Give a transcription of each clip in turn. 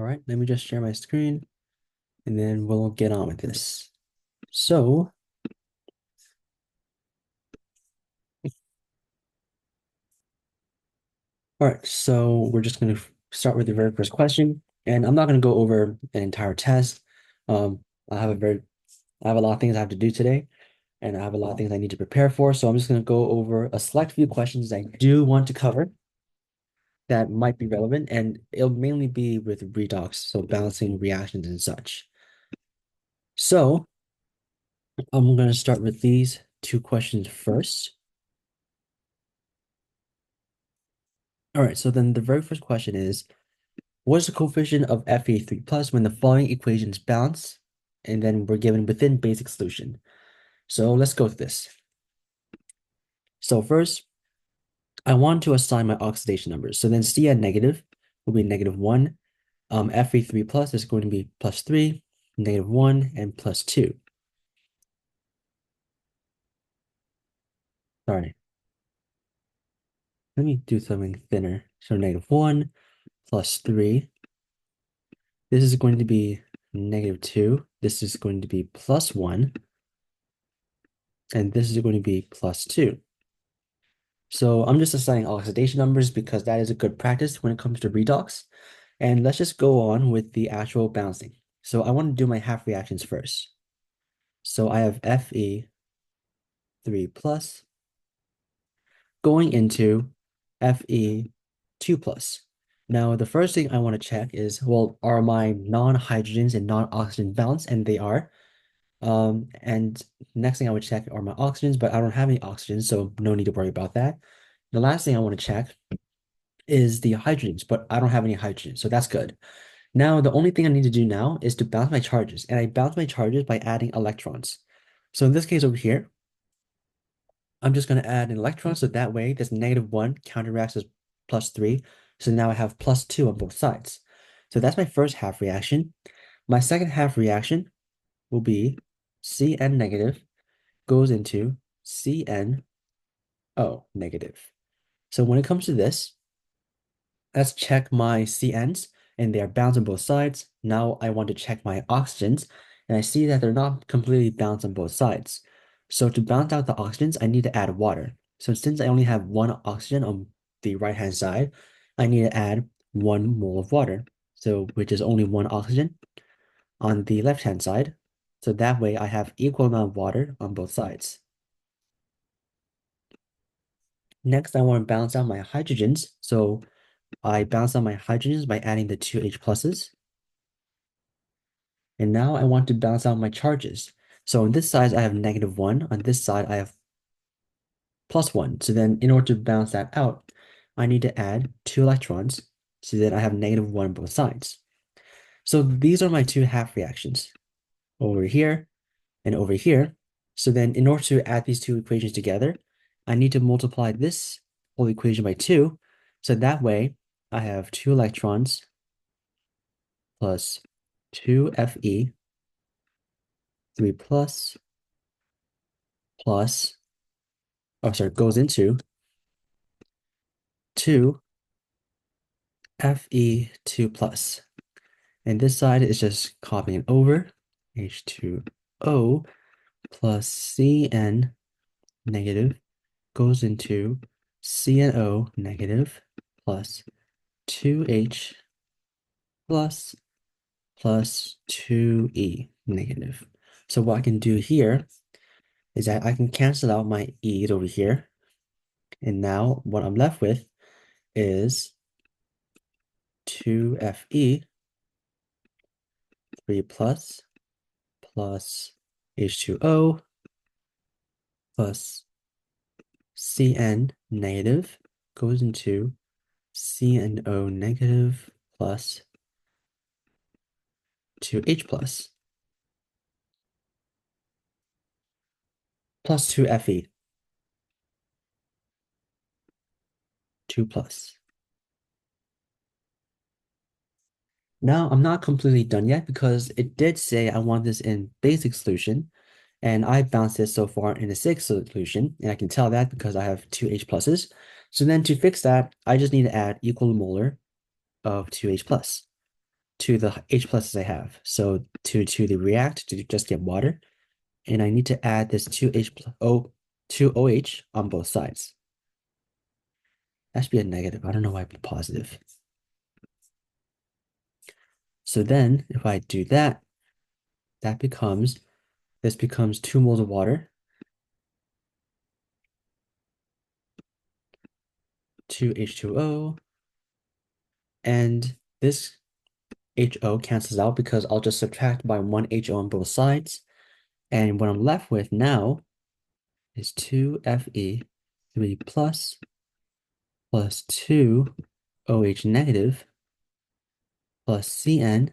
All right, let me just share my screen and then we'll get on with this. So, all right, so we're just going to start with the very first question, and I'm not going to go over an entire test. Um, I have a very, I have a lot of things I have to do today, and I have a lot of things I need to prepare for. So I'm just going to go over a select few questions I do want to cover that might be relevant, and it'll mainly be with redox, so balancing reactions and such. So I'm going to start with these two questions first. All right, so then the very first question is, what is the coefficient of Fe3 plus when the following equations balance? And then we're given within basic solution. So let's go with this. So first, I want to assign my oxidation numbers. So then Cn negative will be -1. Fe3 plus is going to be +3, -1, and +2. Sorry. Let me do something thinner. So -1 +3. This is going to be -2. This is going to be +1. And this is going to be +2. So I'm just assigning oxidation numbers because that is a good practice when it comes to redox. And let's just go on with the actual balancing. So I want to do my half reactions first. So I have Fe3 plus going into Fe2 plus. Now, the first thing I want to check is, well, are my non-hydrogens and non-oxygen balanced? And they are. And next thing I would check are my oxygens, but I don't have any oxygens, so no need to worry about that. The last thing I want to check is the hydrogens, but I don't have any hydrogens, so that's good. Now, the only thing I need to do now is to balance my charges, and I balance my charges by adding electrons. So in this case over here, I'm just going to add an electron, so that way this -1 counteracts as +3. So now I have +2 on both sides. So that's my first half reaction. My second half reaction will be Cn negative goes into CnO negative. So when it comes to this, let's check my CNs, and they are balanced on both sides. Now I want to check my oxygens, and I see that they're not completely balanced on both sides. So to balance out the oxygens, I need to add water. So since I only have one oxygen on the right-hand side, I need to add 1 mole of water, so which is only one oxygen on the left-hand side. So that way I have equal amount of water on both sides. Next, I want to balance out my hydrogens. So I balance out my hydrogens by adding the two H pluses. And now I want to balance out my charges. So on this side, I have -1. On this side, I have +1. So then in order to balance that out, I need to add 2 electrons so that I have -1 on both sides. So these are my two half reactions over here and over here. So then in order to add these two equations together, I need to multiply this whole equation by 2. So that way I have 2 electrons plus 2 Fe 3 plus plus, oh sorry, goes into 2 Fe2 plus. And this side is just copying over H2O plus Cn negative goes into CnO negative plus 2H plus plus 2E negative. So what I can do here is that I can cancel out my E's over here. And now what I'm left with is 2Fe 3 plus plus H2O plus Cn negative goes into CnO negative plus 2H plus 2Fe 2 plus. Now I'm not completely done yet because it did say I want this in basic solution, and I balanced it so far in a acidic solution, and I can tell that because I have two H pluses. So then to fix that, I just need to add equal molar of 2H plus. to the H pluses I have. So to the react to just get water, and I need to add this 2H to OH on both sides. That should be a negative. I don't know why it'd be positive. So then if I do that, this becomes 2 moles of water, 2 H2O, and this HO cancels out because I'll just subtract by 1 HO on both sides. And what I'm left with now is 2Fe3 plus 2 OH negative plus Cn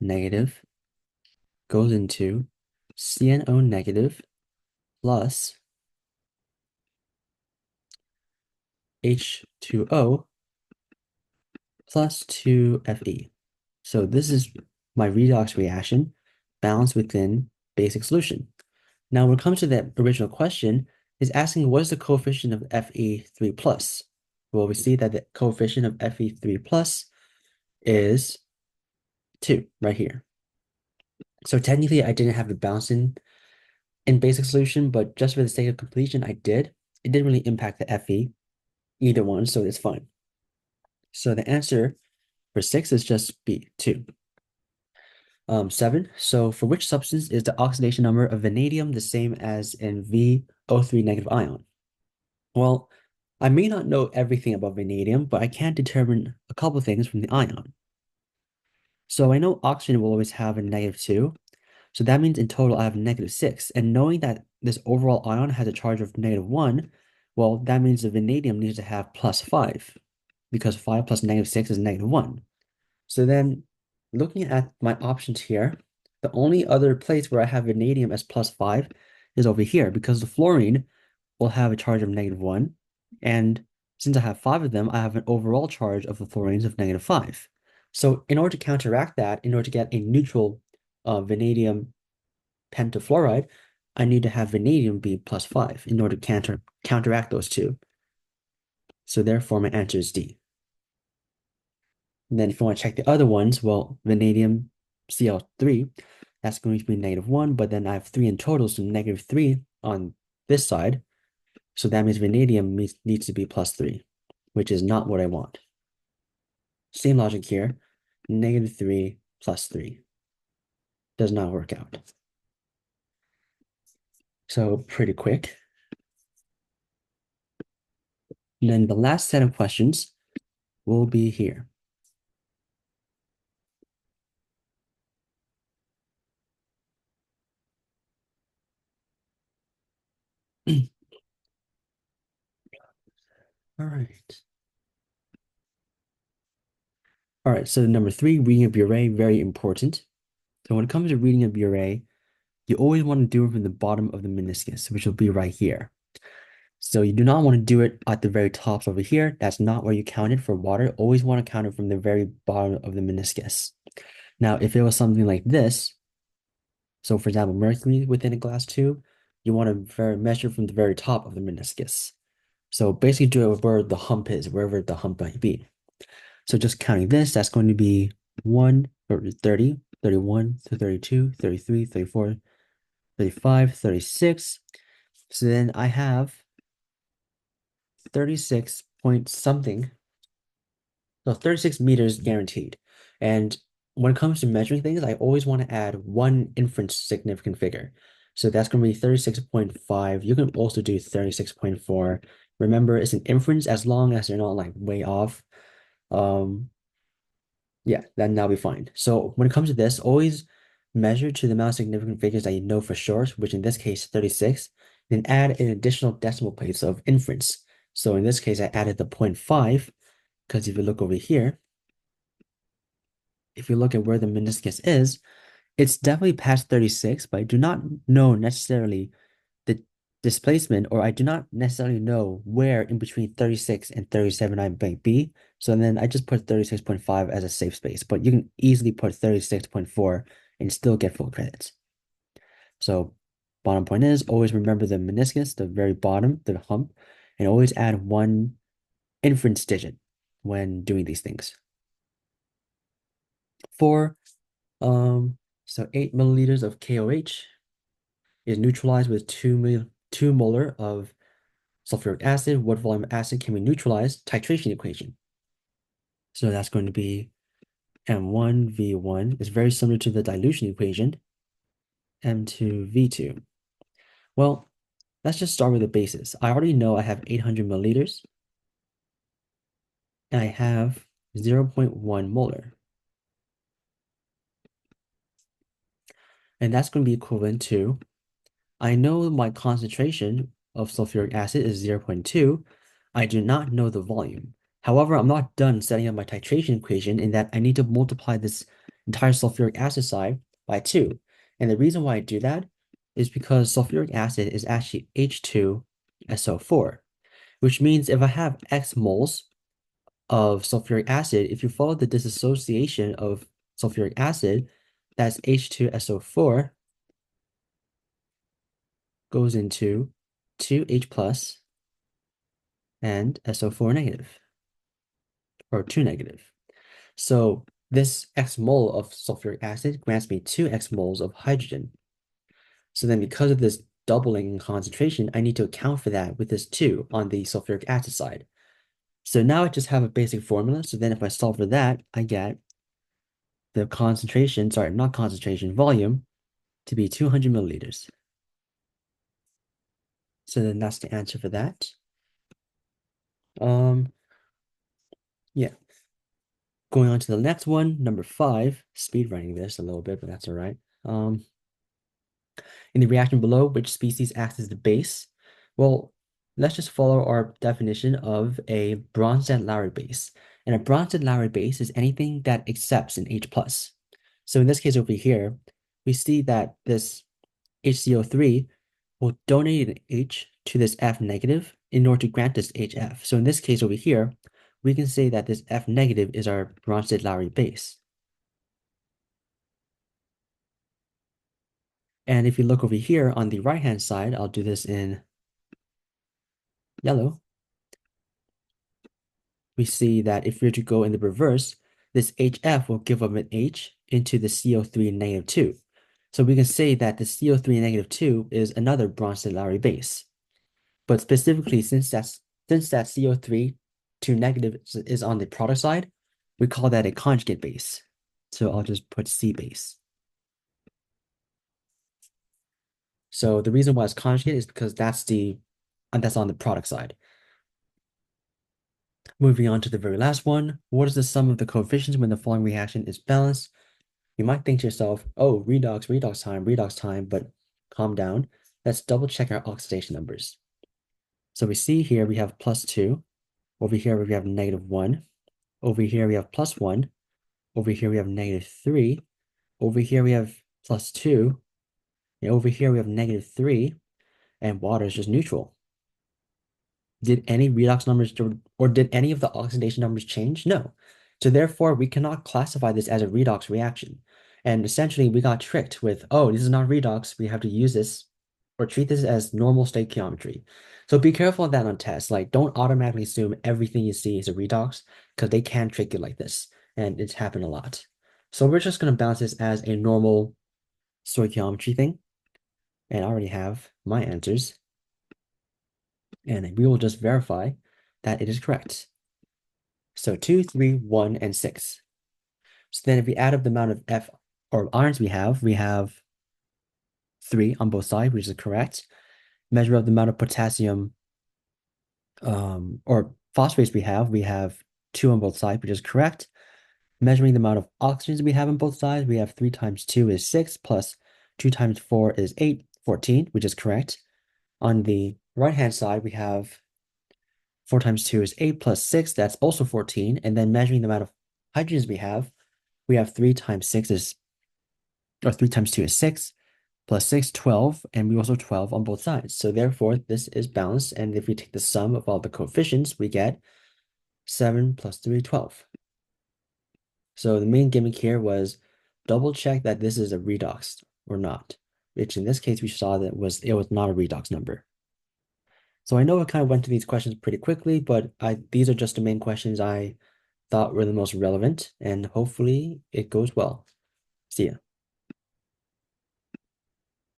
negative goes into CnO negative plus H2O plus 2Fe. So this is my redox reaction balanced within basic solution. Now, when it comes to the original question, is asking what is the coefficient of Fe3 plus? Well, we see that the coefficient of Fe3 plus is 2 right here. So technically, I didn't have to balance in basic solution, but just for the sake of completion, I did. It didn't really impact the Fe, either one, so it's fine. So the answer for 6 is just B, 2. 7. So for which substance is the oxidation number of vanadium the same as in VO3 negative ion? Well, I may not know everything about vanadium, but I can determine a couple things from the ion. So I know oxygen will always have a -2. So that means in total I have -6. And knowing that this overall ion has a charge of -1, well, that means the vanadium needs to have +5 because 5 plus -6 is -1. So then looking at my options here, the only other place where I have vanadium as +5 is over here because the fluorine will have a charge of -1. And since I have 5 of them, I have an overall charge of the fluorines of -5. So in order to counteract that, in order to get a neutral vanadium pentafluoride, I need to have vanadium be +5 in order to counteract those two. So therefore, my answer is D. And then if you want to check the other ones, well, vanadium Cl3, that's going to be -1, but then I have 3 in total, so -3 on this side. So that means vanadium needs to be +3, which is not what I want. Same logic here, -3 plus 3 does not work out. So pretty quick. And then the last set of questions will be here. All right. All right, so number 3, reading a Buret, very important. So when it comes to reading a Buret, you always want to do it from the bottom of the meniscus, which will be right here. So you do not want to do it at the very top over here. That's not where you count it for water. Always want to count it from the very bottom of the meniscus. Now, if it was something like this, so for example, mercury within a glass tube, you want to measure from the very top of the meniscus. So basically do it where the hump is, wherever the hump might be. So just counting this, that's going to be 1 or 30, 31, 32, 33, 34, 35, 36. So then I have 36 point something, no, 36 meters guaranteed. And when it comes to measuring things, I always want to add one inference significant figure. So that's going to be 36.5. You can also do 36.4. Remember, it's an inference as long as you're not like way off. Yeah, then that'll be fine. So when it comes to this, always measure to the amount of significant figures that you know for sure, which in this case 36, then add an additional decimal place of inference. So in this case, I added the 0.5, because if you look over here, if you look at where the meniscus is, it's definitely past 36, but I do not know necessarily the displacement, or I do not necessarily know where in between 36 and 37 I might be. So then I just put 36.5 as a safe space, but you can easily put 36.4 and still get full credits. So bottom point is always remember the meniscus, the very bottom, the hump, and always add one inference digit when doing these things. 4. So 8 milliliters of KOH is neutralized with 2 molar of sulfuric acid. What volume of acid can we neutralize? Titration equation. So that's going to be M1V1 is very similar to the dilution equation, M2V2. Well, let's just start with the basis. I already know I have 800 milliliters, and I have 0.1 molar. And that's going to be equivalent to, I know my concentration of sulfuric acid is 0.2. I do not know the volume. However, I'm not done setting up my titration equation in that I need to multiply this entire sulfuric acid side by 2. And the reason why I do that is because sulfuric acid is actually H2SO4, which means if I have X moles of sulfuric acid, if you follow the dissociation of sulfuric acid, that's H2SO4 goes into 2H plus and SO4 negative, or 2 negative. So this X mole of sulfuric acid grants me 2 X moles of hydrogen. So then because of this doubling in concentration, I need to account for that with this 2 on the sulfuric acid side. So now I just have a basic formula. So then if I solve for that, I get the concentration, sorry, not concentration, volume to be 200 milliliters. So then that's the answer for that. Yeah. Going on to the next one, number 5, speed running this a little bit, but that's all right. In the reaction below, which species acts as the base? Well, let's just follow our definition of a Bronsted-Lowry base. And a Bronsted-Lowry base is anything that accepts an H+. So in this case over here, we see that this HCO3 will donate an H to this F negative in order to grant this HF. So in this case over here, we can say that this F negative is our Bronsted-Lowry base. And if you look over here on the right-hand side, I'll do this in yellow. We see that if we were to go in the reverse, this HF will give up an H into the CO3 negative 2. So we can say that the CO3 negative 2 is another Bronsted-Lowry base. But specifically, since that CO3 2 negative is on the product side, we call that a conjugate base. So I'll just put C base. So the reason why it's conjugate is because that's on the product side. Moving on to the very last one, what is the sum of the coefficients when the following reaction is balanced? You might think to yourself, oh, redox time, but calm down. Let's double check our oxidation numbers. So we see here we have +2. Over here we have -1. Over here we have +1. Over here we have -3. Over here we have +2. And over here we have -3. And water is just neutral. Did any redox numbers or did any of the oxidation numbers change? No. So therefore, we cannot classify this as a redox reaction. And essentially, we got tricked with, oh, this is not redox. We have to use this or treat this as normal stoichiometry. So be careful of that on tests. Like, don't automatically assume everything you see is a redox because they can trick you like this. And it's happened a lot. So we're just going to balance this as a normal stoichiometry thing. And I already have my answers. And we will just verify that it is correct. So 2, 3, 1, and 6. So then if we add up the amount of F or ions we have 3 on both sides, which is correct. Measure up the amount of potassium or phosphates we have 2 on both sides, which is correct. Measuring the amount of oxygens we have on both sides, we have 3 times 2 is 6, plus 2 times 4 is 8, 14, which is correct. On the right-hand side, we have 4 times 2 is 8 plus 6, that's also 14. And then measuring the amount of hydrogens we have 3 times 6 is, or 3 times 2 is 6, plus 6, 12, and we also 12 on both sides. So therefore, this is balanced. And if we take the sum of all the coefficients, we get 7 plus 3, 12. So the main gimmick here was double check that this is a redox or not, which in this case, we saw that it was not a redox number. So I know I kind of went through these questions pretty quickly, but these are just the main questions I thought were the most relevant, and hopefully it goes well. See ya.